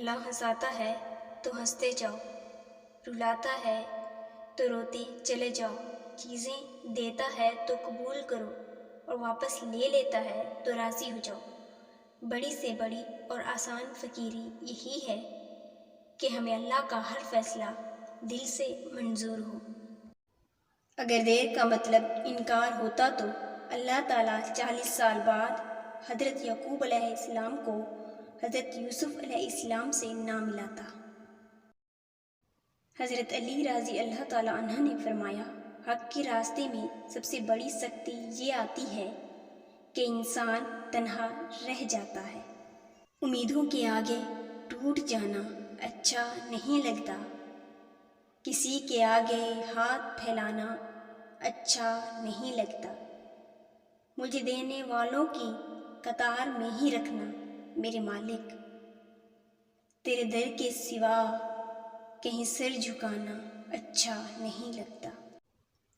اللہ ہنساتا ہے تو ہنستے جاؤ، رلاتا ہے تو روتے چلے جاؤ، چیزیں دیتا ہے تو قبول کرو اور واپس لے لیتا ہے تو راضی ہو جاؤ۔ بڑی سے بڑی اور آسان فقیری یہی ہے کہ ہمیں اللہ کا ہر فیصلہ دل سے منظور ہو۔ اگر دیر کا مطلب انکار ہوتا تو اللہ تعالیٰ 40 سال بعد حضرت یعقوب علیہ السلام کو حضرت یوسف علیہ السلام سے نہ ملاتا۔ حضرت علی رضی اللہ تعالیٰ عنہ نے فرمایا، حق کے راستے میں سب سے بڑی سختی یہ آتی ہے کہ انسان تنہا رہ جاتا ہے۔ امیدوں کے آگے ٹوٹ جانا اچھا نہیں لگتا، کسی کے آگے ہاتھ پھیلانا اچھا نہیں لگتا۔ مجھے دینے والوں کی قطار میں ہی رکھنا میرے مالک، تیرے در کے سوا کہیں سر جھکانا اچھا نہیں لگتا۔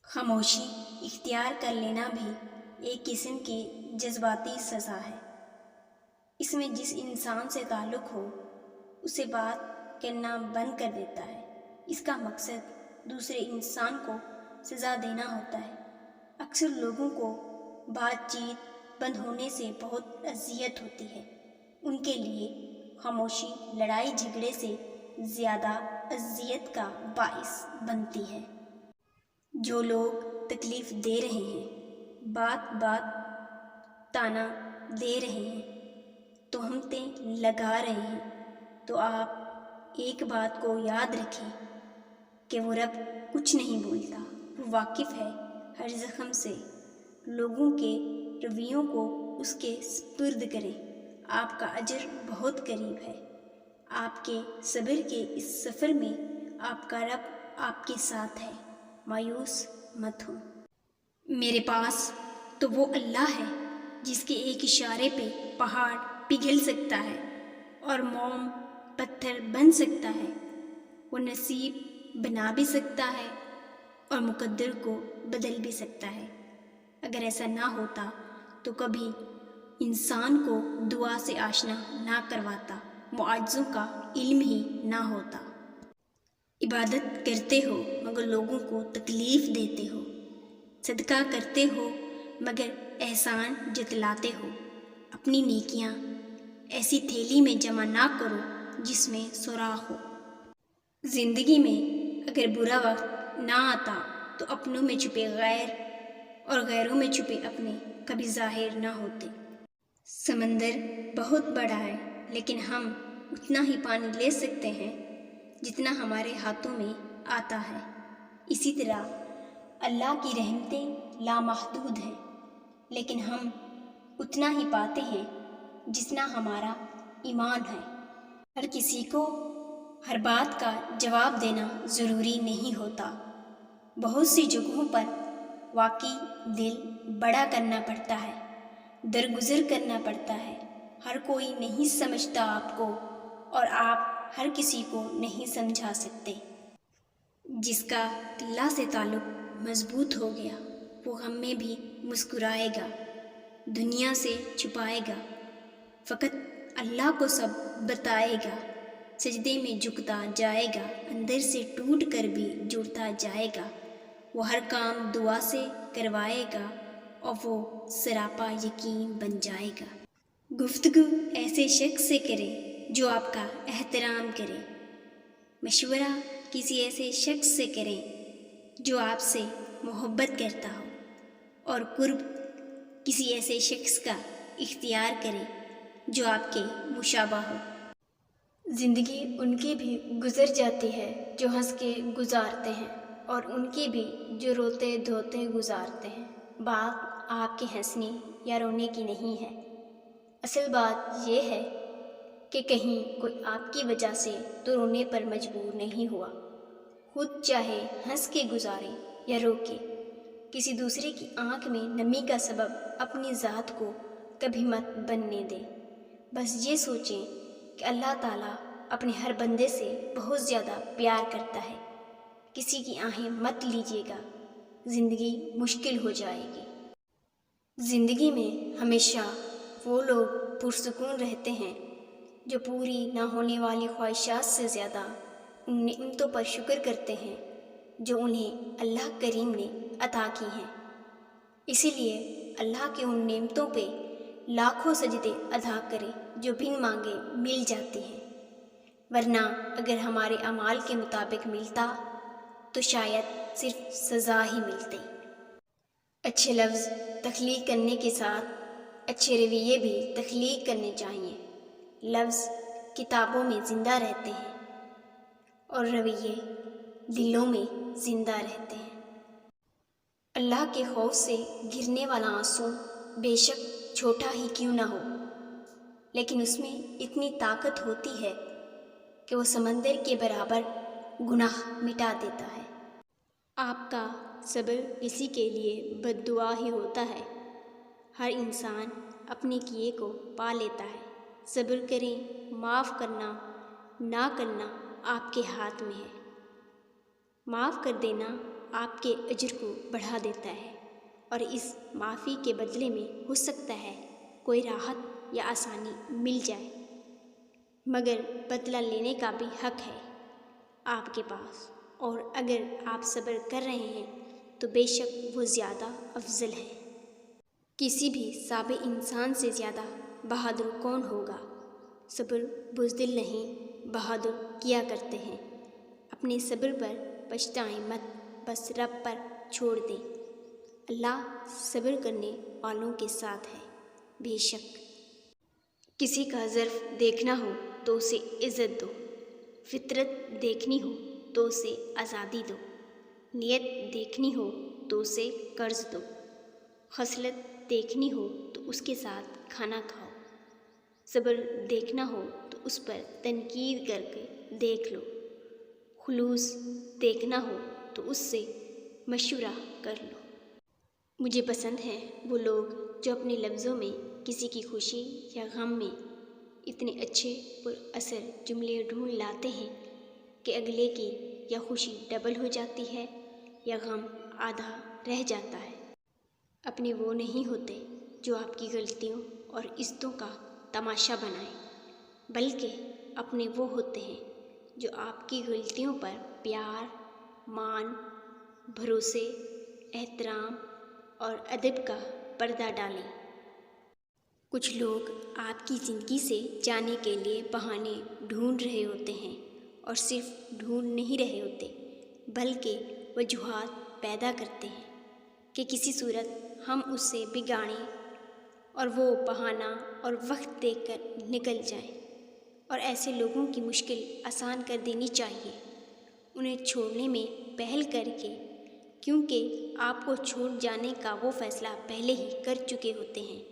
خاموشی اختیار کر لینا بھی ایک قسم کی جذباتی سزا ہے۔ اس میں جس انسان سے تعلق ہو اسے بات کرنا بند کر دیتا ہے۔ اس کا مقصد دوسرے انسان کو سزا دینا ہوتا ہے۔ اکثر لوگوں کو بات چیت بند ہونے سے بہت اذیت ہوتی ہے۔ ان کے لیے خاموشی لڑائی جھگڑے سے زیادہ اذیت کا باعث بنتی ہے۔ جو لوگ تکلیف دے رہے ہیں، بات بات طعنہ دے رہے ہیں، تہمتیں لگا رہے ہیں، تو آپ ایک بات کو یاد رکھیں کہ وہ رب کچھ نہیں بولتا، وہ واقف ہے ہر زخم سے۔ لوگوں کے رویوں کو اس کے سپرد کریں، آپ کا اجر بہت قریب ہے۔ آپ کے صبر کے اس سفر میں آپ کا رب آپ کے ساتھ ہے، مایوس مت ہوں۔ میرے پاس تو وہ اللہ ہے جس کے ایک اشارے پہ پہاڑ پگھل سکتا ہے اور موم پتھر بن سکتا ہے۔ وہ نصیب بنا بھی سکتا ہے اور مقدر کو بدل بھی سکتا ہے۔ اگر ایسا نہ ہوتا تو کبھی انسان کو دعا سے آشنا نہ کرواتا، معجزوں کا علم ہی نہ ہوتا۔ عبادت کرتے ہو مگر لوگوں کو تکلیف دیتے ہو، صدقہ کرتے ہو مگر احسان جتلاتے ہو۔ اپنی نیکیاں ایسی تھیلی میں جمع نہ کرو جس میں سوراخ ہو۔ زندگی میں اگر برا وقت نہ آتا تو اپنوں میں چھپے غیر اور غیروں میں چھپے اپنے کبھی ظاہر نہ ہوتے۔ سمندر بہت بڑا ہے لیکن ہم اتنا ہی پانی لے سکتے ہیں جتنا ہمارے ہاتھوں میں آتا ہے۔ اسی طرح اللہ کی رحمتیں لامحدود ہیں لیکن ہم اتنا ہی پاتے ہیں جتنا ہمارا ایمان ہے۔ ہر کسی کو ہر بات کا جواب دینا ضروری نہیں ہوتا۔ بہت سی جگہوں پر واقعی دل بڑا کرنا پڑتا ہے، درگزر کرنا پڑتا ہے۔ ہر کوئی نہیں سمجھتا آپ کو اور آپ ہر کسی کو نہیں سمجھا سکتے۔ جس کا اللہ سے تعلق مضبوط ہو گیا وہ غم میں بھی مسکرائے گا، دنیا سے چھپائے گا، فقط اللہ کو سب بتائے گا، سجدے میں جھکتا جائے گا، اندر سے ٹوٹ کر بھی جڑتا جائے گا۔ وہ ہر کام دعا سے کروائے گا اور وہ سراپا یقین بن جائے گا۔ گفتگو ایسے شخص سے کرے جو آپ کا احترام کرے، مشورہ کسی ایسے شخص سے کریں جو آپ سے محبت کرتا ہو، اور قرب کسی ایسے شخص کا اختیار کرے جو آپ کے مشابہ ہو۔ زندگی ان کی بھی گزر جاتی ہے جو ہنس کے گزارتے ہیں اور ان کی بھی جو روتے دھوتے گزارتے ہیں۔ بات آپ کے ہنسنے یا رونے کی نہیں ہے، اصل بات یہ ہے کہ کہیں کوئی آپ کی وجہ سے تو رونے پر مجبور نہیں ہوا۔ خود چاہے ہنس کے گزارے یا رو کے، کسی دوسرے کی آنکھ میں نمی کا سبب اپنی ذات کو کبھی مت بننے دیں۔ بس یہ سوچیں کہ اللہ تعالیٰ اپنے ہر بندے سے بہت زیادہ پیار کرتا ہے۔ کسی کی آہیں مت لیجیے گا، زندگی مشکل ہو جائے گی۔ زندگی میں ہمیشہ وہ لوگ پرسکون رہتے ہیں جو پوری نہ ہونے والی خواہشات سے زیادہ ان نعمتوں پر شکر کرتے ہیں جو انہیں اللہ کریم نے عطا کی ہیں۔ اسی لیے اللہ کے ان نعمتوں پہ لاکھوں سجدے ادا کریں جو بن مانگے مل جاتی ہیں، ورنہ اگر ہمارے اعمال کے مطابق ملتا تو شاید صرف سزا ہی ملتی۔ اچھے لفظ تخلیق کرنے کے ساتھ اچھے رویے بھی تخلیق کرنے چاہیے۔ لفظ کتابوں میں زندہ رہتے ہیں اور رویے دلوں میں زندہ رہتے ہیں۔ اللہ کے خوف سے گرنے والا آنسو بے شک چھوٹا ہی کیوں نہ ہو، لیکن اس میں اتنی طاقت ہوتی ہے کہ وہ سمندر کے برابر گناہ مٹا دیتا ہے۔ آپ کا صبر کسی کے لیے بد دعا ہی ہوتا ہے۔ ہر انسان اپنے کیے کو پا لیتا ہے۔ صبر کریں، معاف کرنا نہ کرنا آپ کے ہاتھ میں ہے۔ معاف کر دینا آپ کے اجر کو بڑھا دیتا ہے، اور اس معافی کے بدلے میں ہو سکتا ہے کوئی راحت یا آسانی مل جائے، مگر بدلہ لینے کا بھی حق ہے آپ کے پاس، اور اگر آپ صبر کر رہے ہیں تو بے شک وہ زیادہ افضل ہے۔ کسی بھی سابق انسان سے زیادہ بہادر کون ہوگا؟ صبر بزدل نہیں، بہادر کیا کرتے ہیں۔ اپنے صبر پر پچھتائیں مت، بس رب پر چھوڑ دیں۔ اللہ صبر کرنے والوں کے ساتھ ہے۔ بے شک کسی کا ظرف دیکھنا ہو تو اسے عزت دو، فطرت دیکھنی ہو تو اسے آزادی دو، نیت دیکھنی ہو تو اسے قرض دو، خصلت دیکھنی ہو تو اس کے ساتھ کھانا کھاؤ، صبر دیکھنا ہو تو اس پر تنقید کر کے دیکھ لو، خلوص دیکھنا ہو تو اس سے مشورہ کر لو۔ مجھے پسند ہیں وہ لوگ جو اپنے لفظوں میں کسی کی خوشی یا غم میں اتنے اچھے پر اثر جملے ڈھونڈ لاتے ہیں کہ اگلے کی یا خوشی ڈبل ہو جاتی ہے یا غم آدھا رہ جاتا ہے۔ اپنے وہ نہیں ہوتے جو آپ کی غلطیوں اور عزتوں کا تماشا بنائیں، بلکہ اپنے وہ ہوتے ہیں جو آپ کی غلطیوں پر پیار، مان، بھروسے، احترام اور ادب کا پردہ ڈالیں۔ کچھ لوگ آپ کی زندگی سے جانے کے لیے بہانے ڈھونڈ رہے ہوتے ہیں، اور صرف ڈھونڈ نہیں رہے ہوتے بلکہ وجوہات پیدا کرتے ہیں کہ کسی صورت ہم اس سے بگاڑیں اور وہ بہانہ اور وقت دے کر نکل جائیں، اور ایسے لوگوں کی مشکل آسان کر دینی چاہیے، انہیں چھوڑنے میں پہل کر کے، کیونکہ آپ کو چھوڑ جانے کا وہ فیصلہ پہلے ہی کر چکے ہوتے ہیں۔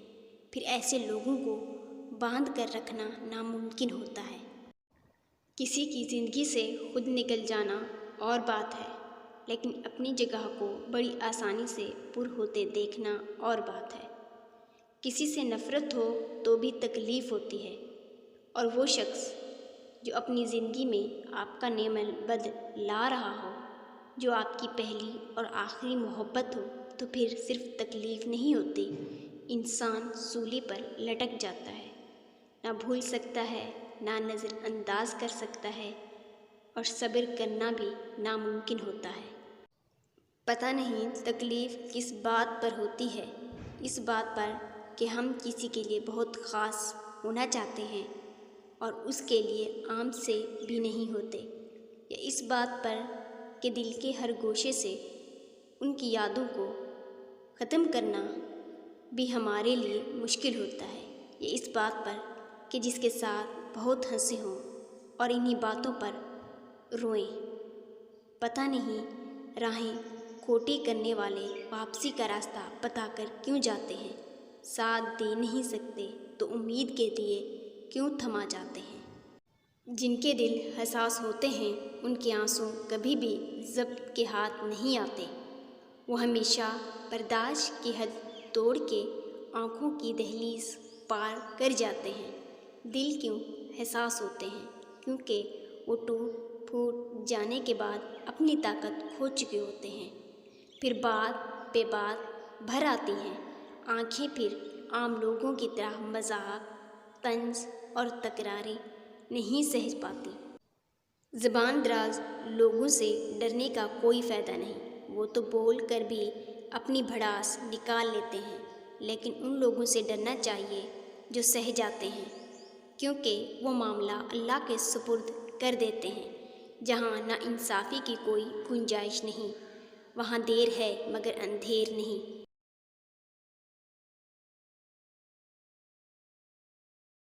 پھر ایسے لوگوں کو باندھ کر رکھنا ناممکن ہوتا ہے۔ کسی کی زندگی سے خود نکل جانا اور بات ہے، لیکن اپنی جگہ کو بڑی آسانی سے پر ہوتے دیکھنا اور بات ہے۔ کسی سے نفرت ہو تو بھی تکلیف ہوتی ہے، اور وہ شخص جو اپنی زندگی میں آپ کا نعم البد لا رہا ہو، جو آپ کی پہلی اور آخری محبت ہو، تو پھر صرف تکلیف نہیں ہوتی، انسان سولی پر لٹک جاتا ہے، نہ بھول سکتا ہے، نہ نظر انداز کر سکتا ہے، اور صبر کرنا بھی ناممکن ہوتا ہے۔ پتہ نہیں تکلیف کس بات پر ہوتی ہے، اس بات پر کہ ہم کسی کے لیے بہت خاص ہونا چاہتے ہیں اور اس کے لیے عام سے بھی نہیں ہوتے، یا اس بات پر کہ دل کے ہر گوشے سے ان کی یادوں کو ختم کرنا بھی ہمارے لیے مشکل ہوتا ہے، یا اس بات پر کہ جس کے ساتھ بہت ہنسے ہوں اور انہی باتوں پر روئیں۔ پتہ نہیں راہیں کھوٹی کرنے والے واپسی کا راستہ بتا کر کیوں جاتے ہیں، ساتھ دے نہیں سکتے تو امید کے دیے کیوں تھما جاتے ہیں۔ جن کے دل حساس ہوتے ہیں ان کے آنسو کبھی بھی ضبط کے ہاتھ نہیں آتے، وہ ہمیشہ برداشت کی حد توڑ کے آنکھوں کی دہلیز پار کر جاتے ہیں۔ دل کیوں حساس ہوتے ہیں؟ کیونکہ وہ ٹوٹ پھوٹ جانے کے بعد اپنی طاقت کھو چکے ہوتے ہیں، پھر بات پہ بات بھر آتی ہیں، آنکھیں پھر عام لوگوں کی طرح مذاق، طنز اور تکراریں نہیں سہج پاتی۔ زبان دراز لوگوں سے ڈرنے کا کوئی فائدہ نہیں، وہ تو بول کر بھی اپنی بھڑاس نکال لیتے ہیں، لیکن ان لوگوں سے ڈرنا چاہیے جو سہ جاتے ہیں، کیونکہ وہ معاملہ اللہ کے سپرد کر دیتے ہیں۔ جہاں نا انصافی کی کوئی گنجائش نہیں، وہاں دیر ہے مگر اندھیر نہیں۔